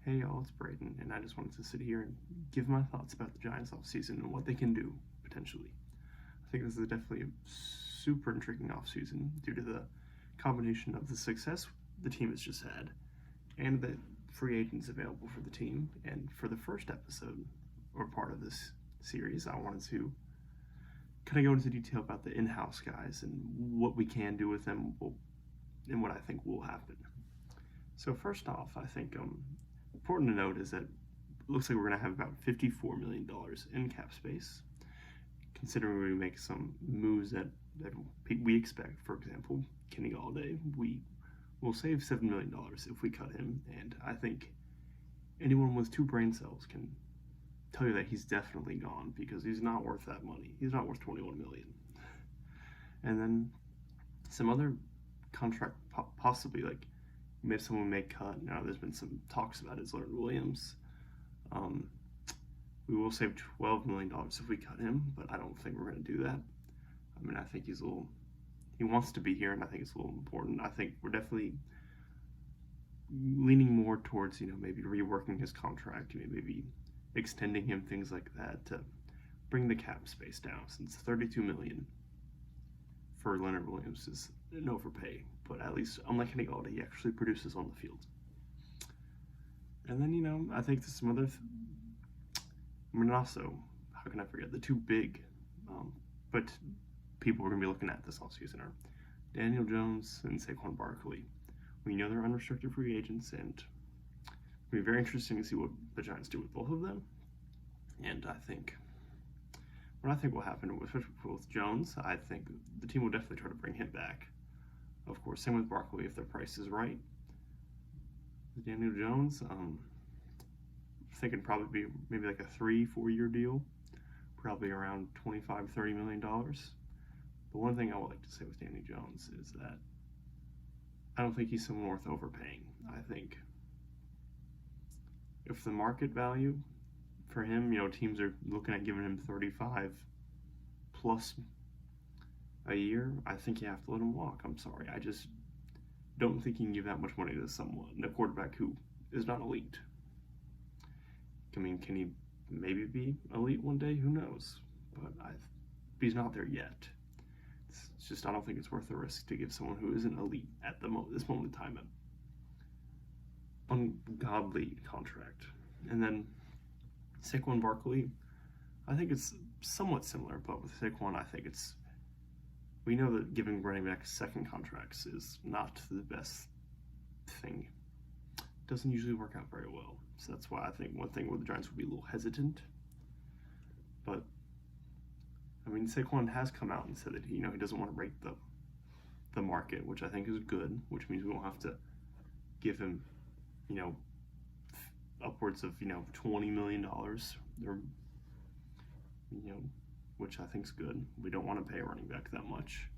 Hey y'all, it's Braden, and I just wanted to sit here and give my thoughts about the Giants offseason and what they can do, potentially. I think this is definitely a super intriguing offseason due to the combination of the success the team has just had and the free agents available for the team. And for the first episode, or part of this series, I wanted to kind of go into detail about the in-house guys and what we can do with them and what I think will happen. So first off, I think important to note is that it looks like we're going to have about $54 million in cap space, considering we make some moves that we expect. For example, Kenny Galladay, we will save $7 million if we cut him, and I think anyone with 2 brain cells can tell you that he's definitely gone because he's not worth that money. He's not worth $21 million. And then some other contract possibly, like maybe someone may cut. Now there's been some talks about is Leonard Williams. We will save $12 million if we cut him, but I don't think we're going to do that. I mean, I think he wants to be here, and I think it's a little important. I think we're definitely leaning more towards, maybe reworking his contract, maybe extending him, things like that, to bring the cap space down, since $32 million for Leonard Williams is an overpay, but at least, unlike Kenny Galladay, he actually produces on the field. And then, I think there's some other, also, how can I forget, the 2 big, but people we're going to be looking at this offseason are Daniel Jones and Saquon Barkley. We know they're unrestricted free agents, and it'll be very interesting to see what the Giants do with both of them. And what I think will happen with Jones, I think the team will definitely try to bring him back. Of course, same with Barkley if their price is right. Daniel Jones, thinking probably be maybe like a 3-4 year deal, probably around $25-30 million. But one thing I would like to say with Daniel Jones is that I don't think he's someone worth overpaying. I think if the market value for him, teams are looking at giving him 35 plus a year, I think you have to let him walk. I'm sorry. I just don't think you can give that much money to someone, a quarterback who is not elite. I mean, can he maybe be elite one day? Who knows? But he's not there yet. It's just, I don't think it's worth the risk to give someone who isn't elite at this moment in time an ungodly contract. And then Saquon Barkley, I think it's somewhat similar, but with Saquon, I think we know that giving running backs second contracts is not the best thing. It doesn't usually work out very well. So that's why I think one thing where the Giants would be a little hesitant. But, I mean, Saquon has come out and said that, he doesn't want to break the market, which I think is good, which means we won't have to give him, upwards of, $20 million, or, which I think is good. We don't want to pay a running back that much.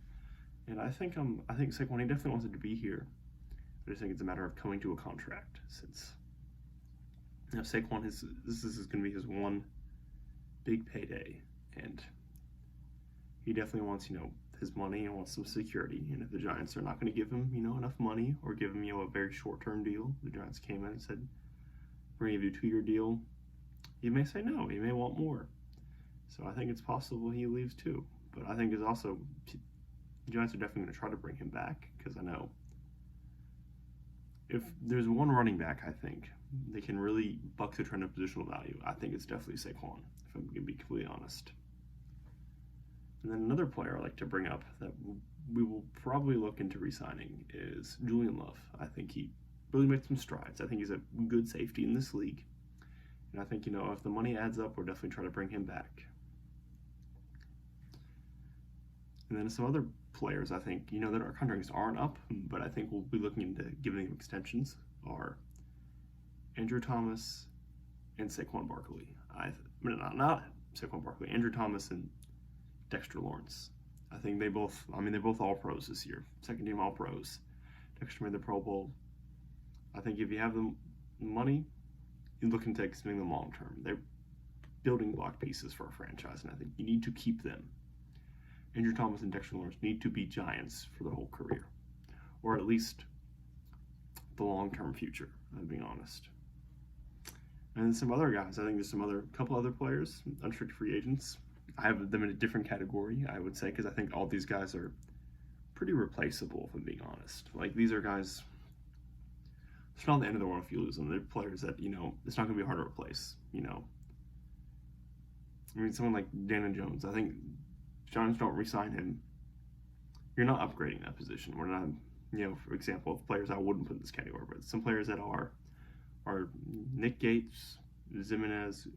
And I think Saquon, he definitely wants it to be here. I just think it's a matter of coming to a contract, since Saquon, this is going to be his one big payday, and he definitely wants, his money and wants some security. And if the Giants are not going to give him, enough money, or give him, a very short-term deal, the Giants came in and said, we're going to give you a 2-year deal, he may say no, he may want more. So I think it's possible he leaves too. But I think the Giants are definitely going to try to bring him back, because I know if there's one running back, I think they can really buck the trend of positional value, I think it's definitely Saquon, if I'm going to be completely honest. And then another player I like to bring up that we will probably look into re-signing is Julian Love. I think he really made some strides. I think he's a good safety in this league. And I think, if the money adds up, we'll definitely try to bring him back. And then some other players, I think, that our contracts aren't up, but I think we'll be looking into giving them extensions, are Andrew Thomas and Saquon Barkley. Not Saquon Barkley, Andrew Thomas and Dexter Lawrence. I think they're both all pros this year. Second team all pros. Dexter made the Pro Bowl. I think if you have the money, you look into extending them long term. They're building block pieces for a franchise, and I think you need to keep them. Andrew Thomas and Dexter Lawrence need to be Giants for their whole career, or at least the long-term future, I'm being honest. And some other guys, I think there's some other couple other players, unrestricted free agents. I have them in a different category, I would say, because I think all these guys are pretty replaceable, if I'm being honest. Like, these are guys, it's not the end of the world if you lose them. They're players that, it's not going to be hard to replace, I mean, someone like Daniel Jones, I think Giants don't re-sign him. You're not upgrading that position. We're not, for example, of players I wouldn't put in this category, but some players that are Nick Gates, Zimenez,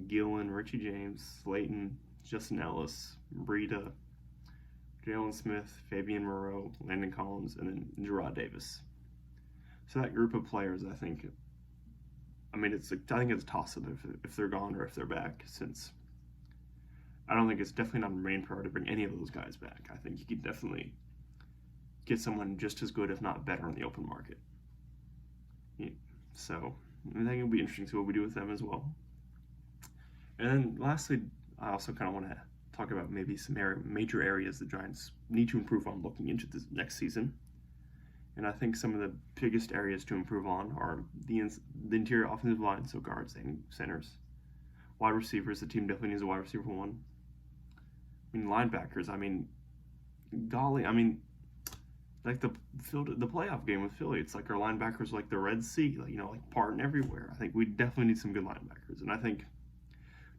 Gillen, Richie James, Slayton, Justin Ellis, Breida, Jalen Smith, Fabian Moreau, Landon Collins, and then Gerard Davis. So that group of players, I think it's a toss-up if they're gone or if they're back, since I don't think it's definitely not a main priority to bring any of those guys back. I think you could definitely get someone just as good, if not better, on the open market. So I think it'll be interesting to see what we do with them as well. And then lastly, I also kind of want to talk about maybe some major areas the Giants need to improve on looking into this next season. And I think some of the biggest areas to improve on are the interior offensive line, so guards and centers. Wide receivers, the team definitely needs a wide receiver one. Linebackers, like the playoff game with Philly, it's like our linebackers are like the Red Sea, like parting everywhere. I think we definitely need some good linebackers, and I think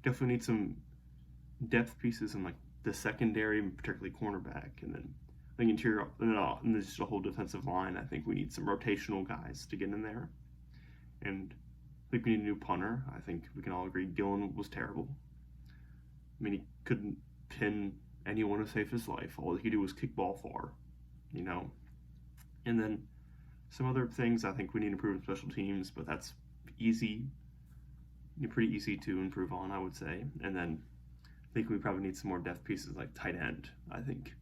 definitely need some depth pieces in like the secondary, particularly cornerback, and then I think interior, and there's just a whole defensive line. I think we need some rotational guys to get in there, and I think we need a new punter. I think we can all agree Gillen was terrible. He couldn't pin anyone to save his life. All he could do was kick ball far, And then some other things, I think we need to improve in special teams, but that's pretty easy to improve on, I would say. And then I think we probably need some more depth pieces like tight end. I think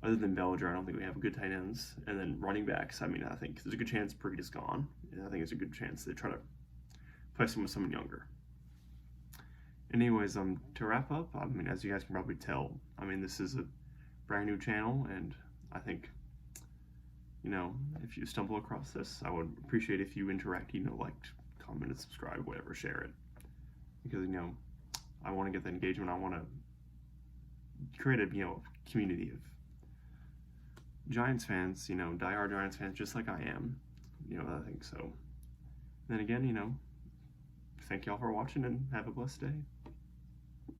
other than Bellinger, I don't think we have good tight ends. And then running backs, I think there's a good chance Breida is gone, and I think there's a good chance they try to play someone younger. Anyways, to wrap up, as you guys can probably tell, this is a brand new channel, and I think, if you stumble across this, I would appreciate if you interact, liked, commented, subscribe, whatever, share it, because, I want to get the engagement. I want to create a, community of Giants fans, diehard Giants fans, just like I am, I think so. And then again, thank y'all for watching, and have a blessed day.